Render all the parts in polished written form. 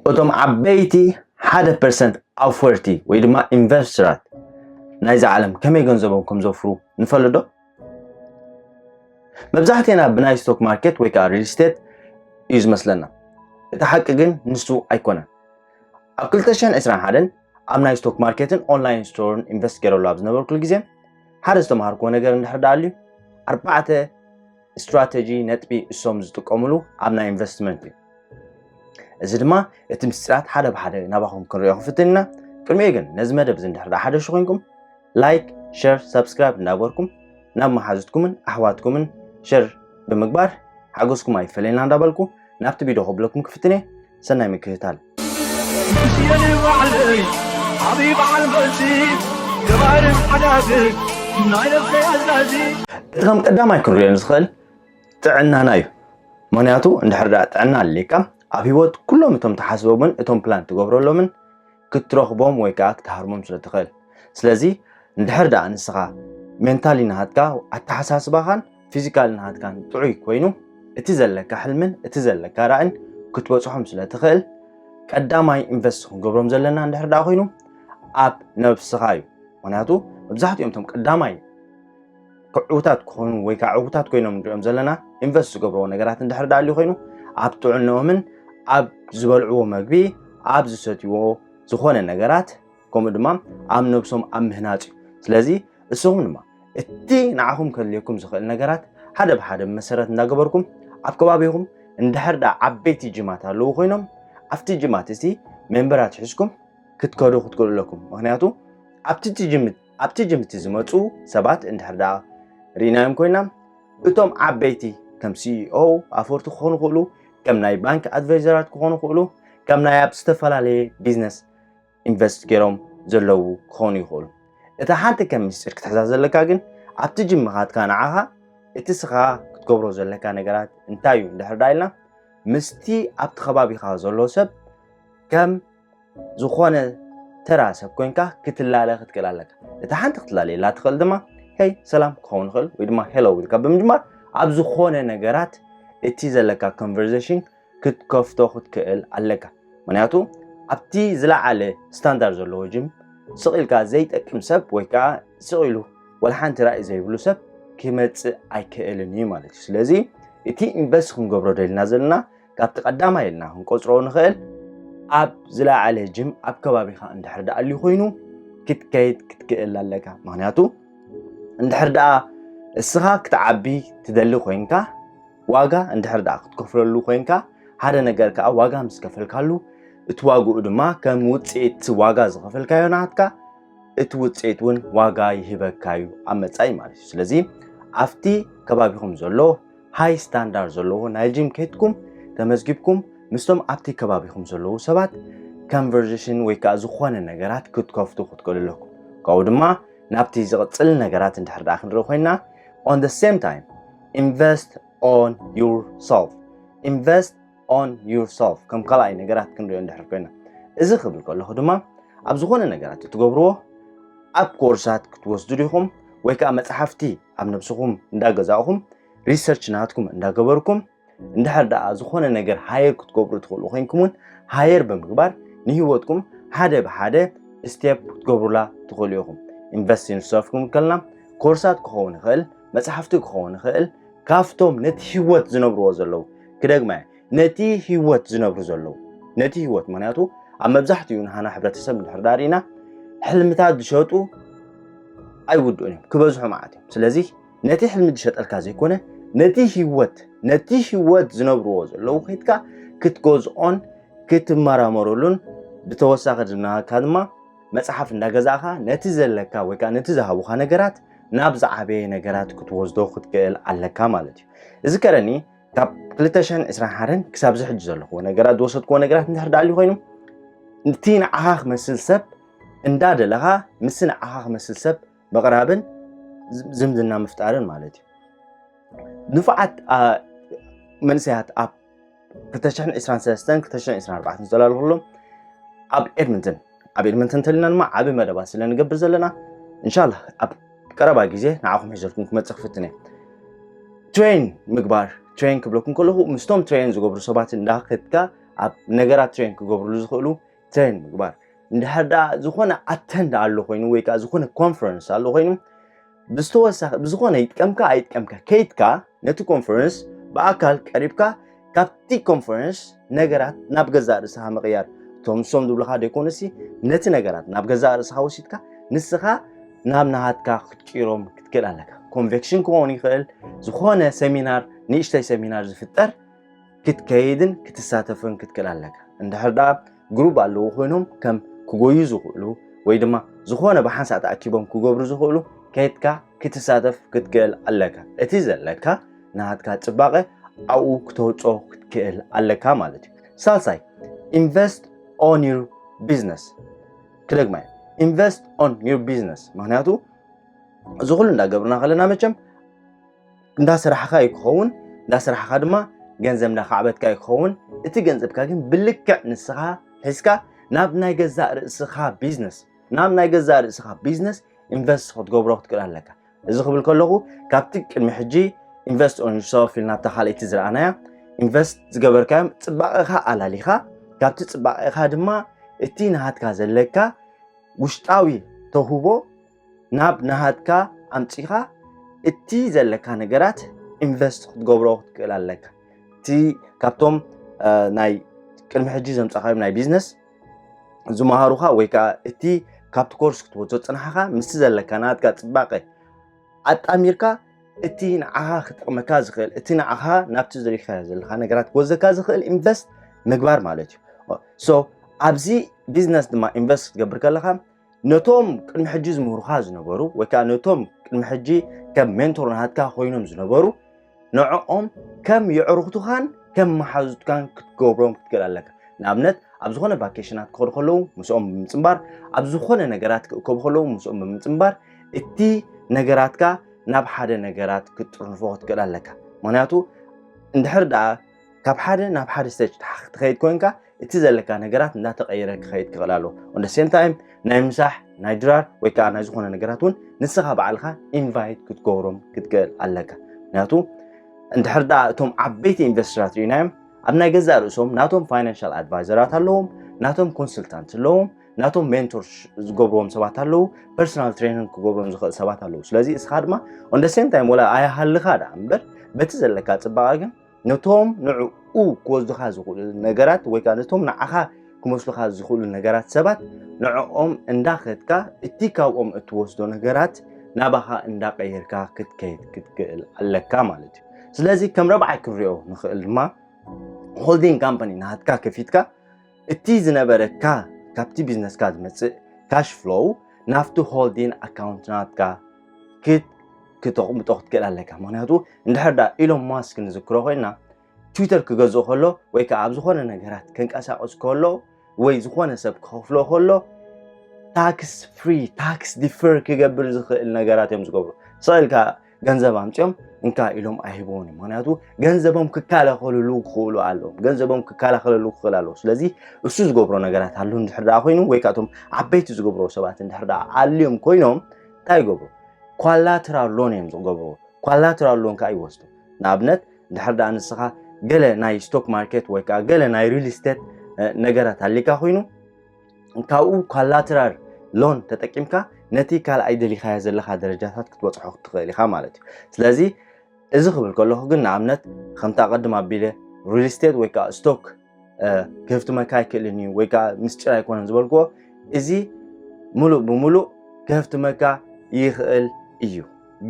እቶም ዓበይቲ 1% ኣፈርቲ ወይ ድማ ኢንቨስተራት ናይዚ ዓለም ከመይ ገንዘቦም ከም ዘፍሩ ንፈልጥ ዶ? መብዛሕትአና ብናይ ስቶክ ማርኬት ወይ ከዓ ሪል ስቴት እዩ ዝመስለና እቲ ሓቂ ግን ንሱ ኣይኮነን ኣብ 2021 ኣብ ናይ ስቶክ ማርኬትን ኦንላይን ስቶርን ኢንቨስት ገይረሉ ኣብ ዝነበርኩሉ ግዜ ሓደ ዝተምሃርክዎ ነገር እንድሕር ዳኣልዩ 4 ስትራቴጂ ነጥቢ እሶም ዝጥቀምሉ ኣብ ናይ ኢንቨስትመንት እዩ እዚ ድማ እቲ ምስጢራት ሓደ ብሓደ ናባኹም ክንሪኦ ክፍትንና ቅድሚኡ ግን ነዚ መደብ እንድሕር ዳ ሓደሽ ኮይንኩም ላይክ ሼር ሰብስክራይብ እንዳበርኩም ናብ መሓዙትኩምን ኣሕዋትኩምን ሼር ብምግባር ሓጎስኩም ኣይፈለና እንዳበልኩ ናብቲ ቪድዮ ክብለኩም ክፍትነ ሰናይ ምክህታል እትከም ቀዳማይ ክንሪኦ ንዝኽእል ጥዕናና እዩ ምክንያቱ እንድሕር ዳ ጥዕና ኣለካ ኣብ ሂወት ኩሎም እቶም ተሓስቦምን እቶም ፕላን ትገብረሎምን ክትረኽቦም ወይ ከዓ ክትሃርሞም ስለ ትኽእል ስለዚ እንድሕር ዳ ንስኻ ሜንታሊ ናሃትካ ኣተሓሳስባኻን ፊዚካሊ ናሃትካን ጥዑይ ኮይኑ እቲ ዘለካ ሕልምን እቲ ዘለካ ራእን ክትበፅሖም ስለ ትኽእል ቀዳማይ ኢንቨስት ክንገብሮም ዘለና እንድሕር ዳ ኮይኑ ኣብ ነብስኻ እዩ ምክንያቱ መብዛሕትኦም እቶም ቀዳማይ ክዑታት ክኾኑ ወይ ከዓ ዕውታት ኮይኖም ንሪኦም ዘለና ኢንቨስት ዝገብርዎ ነገራት እንድሕር ዳ ኣልዩ ኮይኑ ኣብ ጥዕንኦምን ኣብ ዝበልዕዎ መግቢ ኣብ ዝሰትይዎ ዝኾነ ነገራት ከምኡ ድማ ኣብ ነብሶም ኣብ ምህናፅ እዩ ስለዚ እስኹም ድማ እቲ ንዓኹም ከድልየኩም ዝኽእል ነገራት ሓደ ብሓደ መሰረት እንዳገበርኩም ኣብ ከባቢኹም እንድሕር ዳ ዓበይቲ ጅማት ኣለዉ ኮይኖም ኣብቲ ጅማት እዚ ሜምበራት ሒዝኩም ክትከዱ ክትክእሉ ኣለኩም ምክንያቱ ኣብቲ ጅምቲ ዝመፁ ሰባት እንድሕር ዳ ርኢናዮም ኮይና እቶም ዓበይቲ ከም ሲኢኦ ኣፈርቲ ክኾኑ ይኽእሉ ከም ናይ ባንክ ኣድቫይዘራት ክኾኑ ይኽእሉ ከም ናይ ኣብ ዝተፈላለየ ቢዝነስ ኢንቨስት ገይሮም ዘለዉ ክኾኑ ይኽእሉ እቲ ሓንቲ ከም ምስጢር ክትሕዛ ዘለካ ግን ኣብቲ ጅምኻትካ ንዓኻ እቲ ስኻ ክትገብሮ ዘለካ ነገራት እንታይ እዩ እንድሕር ዳ ኢልና ምስቲ ኣብቲ ከባቢኻ ዘሎ ሰብ ከም ዝኾነ ተራ ሰብ ኮይንካ ክትላለ ክትክእል ኣለካ እቲ ሓንቲ ክትላለየላ ትኽእል ድማ ሄይ ሰላም ክኸውን ይኽእል ወይ ድማ ሄሎ ኢልካ ብምጅማር ኣብ ዝኾነ ነገራት እቲ ዘለካ ኮንቨርሴሽን ክትከፍቶ ክትክእል ኣለካ ምክንያቱ ኣብቲ ዝለዓለ ስታንዳርድ ዘለዎ ጅም ስቕኢልካ ዘይጠቅም ሰብ ወይ ከዓ ስቕኢሉ ወላ ሓንቲ ራእይ ዘይብሉ ሰብ ክመፅእ ኣይክእልን እዩ ማለት እዩ ስለዚ እቲ ኢንቨስት ክንገብሮ ደልና ዘለና ካብቲ ቀዳማይ ኢልና ክንቆፅሮ ንኽእል ኣብ ዝለዓለ ጅም ኣብ ከባቢኻ እንድሕር ዳ ኣልዩ ኮይኑ ክትከይድ ክትክእል ኣለካ ምክንያቱ እንድሕር ዳ እስኻ ክትዓቢ ትደሊ ኮይንካ ዋጋ እንድሕር ዳ ክትከፍለሉ ኮይንካ ሓደ ነገር ከዓ ዋጋ ምስ ከፈልካሉ እቲ ዋግኡ ድማ ከም ውፅኢት ዋጋ ዝኸፈልካዮ ናትካ እቲ ውፅኢት እውን ዋጋ ይህበካ እዩ ኣብ መጻኢ ማለት እዩ ስለዚ ኣብቲ ከባቢኹም ዘሎ ሃይ ስታንዳርድ ዘለዎ ናይ ጂም ከይድኩም ተመዝጊብኩም ምስቶም ኣብቲ ከባቢኹም ዘለዉ ሰባት ኮንቨርሴሽን ወይ ከዓ ዝኾነ ነገራት ክትከፍቱ ክትክእሉ ኣለኩም ካብኡ ድማ ናብቲ ዝቕፅል ነገራት እንድሕር ዳ ክንርኢ ኮይና on the same time invest on yourself ከም ካልኣይ ነገራት ክንሪኦ እንድሕር ኮይና እዚ ክብል ከለኹ ድማ ኣብ ዝኾነ ነገራት እትገብርዎ ኣብ ኮርሳት ክትወስዱ ዲኹም ወይ ከዓ መፅሓፍቲ ኣብ ነብስኹም እንዳገዛእኹም ሪሰርች ናትኩም እንዳገበርኩም እንድሕር ዳ ዝኾነ ነገር ሃየር ክትገብሩ ትኽእሉ ኮይንኩምን ሃየር ብምግባር ንሂወትኩም ሓደ ብሓደ ስቴፕ ክትገብሩላ ትኽእሉ ኢኹም ኢንቨስት ኢን ዮርሰልፍኩም ከልና ኮርሳት ክኸውን ይኽእል መፅሓፍቲ ክኸውን ይኽእል ካፍቶም ነቲ ሂወት ዝነብርዎ ዘለዉ ክደግማ ነቲ ሂወት ዝነብሩ ዘለዉ ነቲ ሂወት ምክንያቱ ኣብ መብዛሕትኡ ንሃና ሕብረተሰብ እንድሕር ዳ ሪኢና ሕልምታት ዝሸጡ ኣይውድኡን እዮም ክበዝሑ ማለት እዮም ስለዚ ነቲ ሕልሚ ዝሸጠልካ ዘይኮነ ነቲ ሂወት ዝነብርዎ ዘለዉ ከይድካ ክትገዝኦን ክትመራመረሉን ብተወሳኺ ድማ መፅሓፍ እንዳገዛእኻ ነቲ ዘለካ ወይ ከዓ ነቲ ዝሃቡኻ ነገራት ናብ ዝዓበየ ነገራት ክትወስዶ ክትክእል ኣለካ ማለት እዩ እዚ ከረኒ ካብ 2021 ክሳብ ዝሕጂ ዘለኽዎ ነገራት ዝወሰድክዎ ነገራት እንድሕር ዳ ኣልዩ ኮይኑ እቲ ንዓኻ ክመስል ሰብ እንዳደለኻ ምስ ንዓኻ ክመስል ሰብ ምቕራብን ዝምድና ምፍጣርን ማለት እዩ ንፉዓት መንእሰያት ኣብ 2023-2024 ዘላልኩሎም ኣብ ኤድመንተን ተልና ድማ ዓብ መደባት ስለ ንገብር ዘለና ኢንሻአላህ ኣብ ቀረባ ግዜ ንዓኹም ሒዘልኩም ክመፅእ ክፍትነ ትሬን ምግባር ትሬን ክብለኩም ከለኹ ምስቶም ትሬን ዝገብሩ ሰባት እንዳኸድካ ኣብ ነገራት ትሬን ክገብርሉ ዝኽእሉ ትሬን ምግባር እንድሕር ዳ ዝኾነ ኣተንድ ኣሎ ኮይኑ ወይ ከዓ ዝኾነ ኮንፈረንስ ኣሎ ኮይኑ ብዝተወሳኺ ብዝኾነ ይጥቀምካ ኣይጥቀምካ ከይድካ ነቲ ኮንፈረንስ ብኣካል ቀሪብካ ካብቲ ኮንፈረንስ ነገራት ናብ ገዛእ ርእስኻ ምቕያር እቶም ንሶም ዝብልኻ ደይኮነሲ ነቲ ነገራት ናብ ገዛእ ርእስኻ ወሲድካ ንስኻ ናብ ናሃትካ ክትቂሮም ክትክእል ኣለካ ኮንቬክሽን ክኾን ይኽእል ዝኾነ ሰሚናር ንእሽተይ ሰሚናር ዝፍጠር ክትከይድን ክትሳተፍን ክትክእል ኣለካ እንድሕር ዳ ግሩፕ ኣለዎ ኮይኖም ከም ክጎዩ ዝኽእሉ ወይ ድማ ዝኾነ ብሓንሳእ ተኣኪቦም ክገብሩ ዝኽእሉ ከይድካ ክትሳተፍ ክትክእል ኣለካ እቲ ዘለካ ናሃትካ ፅባቐ ኣብኡ ክተውፅኦ ክትክእል ኣለካ ማለት እዩ ሳልሳይ ኢንቨስት ኦን ዩር ቢዝነስ ክደግማይ ኢንቨስት ኦን ዩር ቢዝነስ ምክንያቱ እዚ ኩሉ እንዳገብርና ከለና መቸም እንዳስራሕካ ይክኸውን እንዳስራሕካ ድማ ገንዘብ እንዳካዕበትካ ይክኸውን እቲ ገንዘብካ ግን ብልክዕ ንስኻ ሒዝካ ናብ ናይ ገዛእ ርእስኻ ቢዝነስ ኢንቨስት ክትገብሮ ክትክእል ኣለካ እዚ ክብል ከለኹ ካብቲ ቅድሚ ሕጂ ኢንቨስት ኦን ዩርሰልፍ ኢልና ኣብታ ካልአይቲ ዝረኣናያ ኢንቨስት ዝገበርካዮም ፅባቐኻ ኣላሊኻ ካብቲ ፅባቐኻ ድማ እቲ ናሃትካ ዘለካ ውሽጣዊ ተህቦ ናብ ናሃትካ ኣምፂኻ እቲ ዘለካ ነገራት ኢንቨስት ክትገብሮ ክትክእል ኣለካ እቲ ካብቶም ናይ ቅድሚ ሕጂ ዘምፃኻዮም ናይ ቢዝነስ ዝመሃሩኻ ወይ ከዓ እቲ ካብቲ ኮርስ ክትወፅኦ ፅናሕኻ ምስ ዘለካ ናሃትካ ፅባቐ ኣጣሚርካ እቲ ንዓኻ ክጠቕመካ ዝኽእል እቲ ንዓኻ ናብቲ ዝሪእካዮ ዘለካ ነገራት ክወዘካ ዝኽእል ኢንቨስት ምግባር ማለት እዩ ሶ ኣብዚ ቢዝነስ ድማ ኢንቨስት ክትገብር ከለኻ ነቶም ቅድሚ ሕጂ ዝምህሩኻ ዝነበሩ ወይ ከዓ ነቶም ቅድሚ ሕጂ ከም ሜንቶር ናሃትካ ኮይኖም ዝነበሩ ንዕኦም ከም የዕርኽቱኻን ከም መሓዙትካን ክትገብሮም ክትክእል ኣለካ ንኣብነት ኣብ ዝኾነ ቫኬሽናት ክኸዱ ከለዉ ምስኦም ብምፅምባር ኣብ ዝኾነ ነገራት ክእከቡ ከለዉ ምስኦም ብምፅምባር እቲ ነገራትካ ናብ ሓደ ነገራት ክትጥርንፎ ክትክእል ኣለካ ምክንያቱ እንድሕር ደኣ ካብ ሓደ ናብ ሓደ ስቴጅ ትኸይድ ኮይንካ እቲ ዘለካ ነገራት እንዳተቐየረ ክኸይድ ክኽእል ኣለዎ on the same time ናይ ምሳሕ ናይ ድራር ወይ ከዓ ናይ ዝኾነ ነገራት እውን ንስኻ በዓልካ ኢንቫይት ክትገብሮም ክትክእል ኣለካ ምክንያቱ እንድሕር ደኣ እቶም ዓበይቲ ኢንቨስተራት ርኢናዮም ኣብ ናይ ገዛእ ርእሶም ናቶም ፋይናንሻል ኣድቫይዘራት ኣለዎም ናቶም ኮንሰልታንት ኣለዎም ናቶም ሜንቶር ዝገብርዎም ሰባት ኣለዉ ፐርሰናል ትሬኒንግ ክገብሮም ዝኽእል ሰባት ኣለዉ ስለዚ እስኻ ድማ on the same time ወላ ኣያሃልኻ ዳ እምበር በቲ ዘለካ ፅባቐ ግን ነቶም ንዕኡ ክወስዱኻ ዝኽእሉ ነገራት ወይ ከዓ ነቶም ንዓኻ ክመስሉኻ ዝኽእሉ ነገራት ሰባት ንዕኦም እንዳኸድካ እቲ ካብኦም እትወስዶ ነገራት ናባኻ እንዳቀየርካ ክትከይድ ክትክእል ኣለካ ማለት እዩ ስለዚ ከም ረብዓይ ክንሪኦ ንኽእል ድማ ሆልዲንግ ካምፓኒ ናሃትካ ከፊትካ እቲ ዝነበረካ ካብቲ ቢዝነስካ ዝመፅእ ካሽ ፍሎው ናፍቲ ሆልዲንግ ኣካውንት ናትካ ክትቕምጦ ክትክእል ኣለካ ምክንያቱ እንድሕር ዳ ኢሎን ማስክ ንዝክሮ ኮይና ትዊተር ክገዝኦ ከሎ ወይ ከዓ ኣብ ዝኾነ ነገራት ክንቀሳቀስ ከሎ ወይ ዝኾነ ሰብ ክኸፍሎ ከሎ ታክስ ፍሪ ታክስ ዲፈር ክገብር ዝኽእል ነገራት እዮም ዝገብሩ ስእልካ ገንዘብ ኣምፅኦም እንካ ኢሎም ኣይሂቦን ምክንያቱ ገንዘቦም ክከላኸልሉ ክኽእሉ ኣለዎም ገንዘቦም ክከላኸልሉ ክኽእል ኣለዎ ስለዚ እሱ ዝገብሮ ነገራት ኣሉ እንድሕር ዳ ኮይኑ ወይ ከዓ እቶም ዓበይቲ ዝገብሮ ሰባት እንድሕር ዳ ኣልዮም ኮይኖም እንታይ ይገብሩ ኳላተራል ሎን እዮም ዝገብሩ ኳላተራል ሎን ከዓ ይወስዱ ንኣብነት እንድሕር ዳ ንስኻ ገለ ናይ ስቶክ ማርኬት ወይ ከዓ ገለ ናይ ሪል ስቴት ነገራት ኣሊካ ኮይኑ ካብኡ ኳላተራል ሎን ተጠቂምካ ነቲ ካልኣይ ደሊኻዮ ዘለካ ደረጃታት ክትበፅሖ ክትኽእል ኢኻ ማለት እዩ ስለዚ እዚ ክብል ከለኹ ግን ንኣብነት ከምታ ቀድም ኣቢለ ሪል ስቴት ወይ ከዓ ስቶክ ክህፍትመካ ይክእልን እዩ ወይ ከዓ ምስጭር ኣይኮነን ዝበልክዎ እዚ ሙሉእ ብሙሉእ ክህፍትመካ ይኽእል እዩ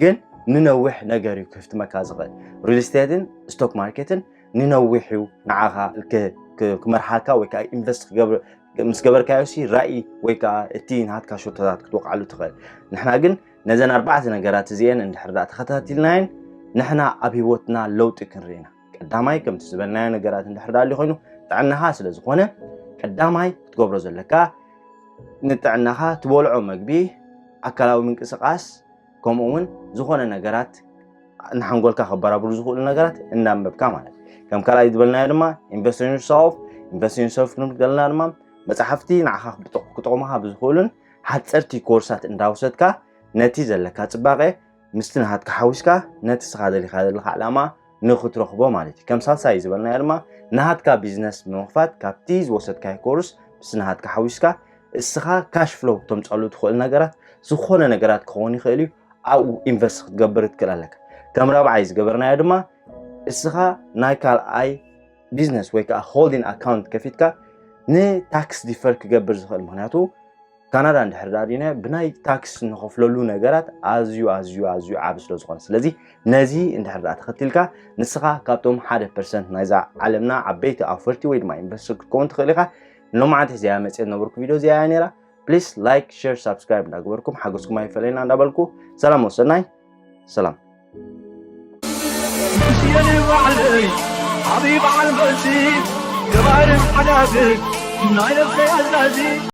ግን ንነዊሕ ነገር እዩ ክህፍትመካ ዝኽእል ሪል ስቴትን ስቶክ ማርኬትን ንነዊሕ እዩ ንዓኻ ክመርሓካ ወይ ከዓ ኢንቨስት ክገብር ምስ ገበርካዮ ሲ ራእይ ወይ ከዓ እቲ ናትካ ሾቶታት ክትወቅዓሉ ትኽእል ንሕና ግን ነዘን ኣርባዕተ ነገራት እዚአን እንድሕር ዳ ተኸታቲልናየን ንሕና ኣብ ሂወትና ለውጢ ክንርኢና ቀዳማይ ከምቲ ዝበልናዮ ነገራት እንድሕር ዳ ኮይኑ ጥዕናኻ ስለ ዝኾነ ቀዳማይ ክትገብሮ ዘለካ ንጥዕናኻ ትበልዖ መግቢ ኣካላዊ ምንቅስቃስ ከምኡውን ዝኾነ ነገራት ንሓንጎልካ ከበራብሩ ዝኽእሉ ነገራት እንዳንበብካ ማለት ከም ካልኣይ ዝበልናዮ ድማ ኢንቨስት ኢን ዮርሰልፍ ክንብል ዘለና ድማ መፅሓፍቲ ንዓኻ ክጠቕሙኻ ብዝኽእሉን ሓፀርቲ ኮርሳት እንዳውሰድካ ነቲ ዘለካ ፅባቐ ምስቲ ናሃትካ ሓዊስካ ነቲ ስኻ ደሊኻ ዘለካ ዕላማ ንኽትረኽቦ ማለት እዩ ከም ሳልሳይ ዝበልናዮ ድማ ናሃትካ ቢዝነስ ብምኽፋት ካብቲ ዝወሰድካዮ ኮርስ ምስ ናሃትካ ሓዊስካ እስኻ ካሽ ፍሎው ተምፅአሉ ትኽእል ነገራት ዝኾነ ነገራት ክኸውን ይኽእል እዩ ኣብኡ ኢንቨስት ክትገብር ትክእል ኣለካ ከም ራብዓይ ዝገበርናዮ ድማ እስኻ ናይ ካልኣይ ቢዝነስ ወይ ከዓ ሆልዲንግ ኣካውንት ከፊትካ ንታክስ ዲፈር ክገብር ዝኽእል ምክንያቱ ካናዳ እንድሕር ዳርዲና ብናይ ታክስ ንኸፍለሉ ነገራት ኣዝዩ ዓብ ስለ ዝኾነ ስለዚ ነዚ እንድሕር ዳ ተኸቲልካ ንስኻ ካብቶም 1% ናይዛ ዓለምና ዓበይቲ ኣፈርቲ ወይ ድማ ኢንቨስተር ክትከውን ትኽእል ኢኻ ሎማዓንቲ እዚኣ መፅእ ነበርኩ ቪድዮ እዚኣ ነይራ ፕሊዝ ላይክ ሼር ሰብስክራይብ እንዳገበርኩም ሓገዝኩም ኣይፈለና እንዳበልኩ ሰላም ወሰናይ ሰላም حبيب على المسير جبار الحنابل نايل الخيال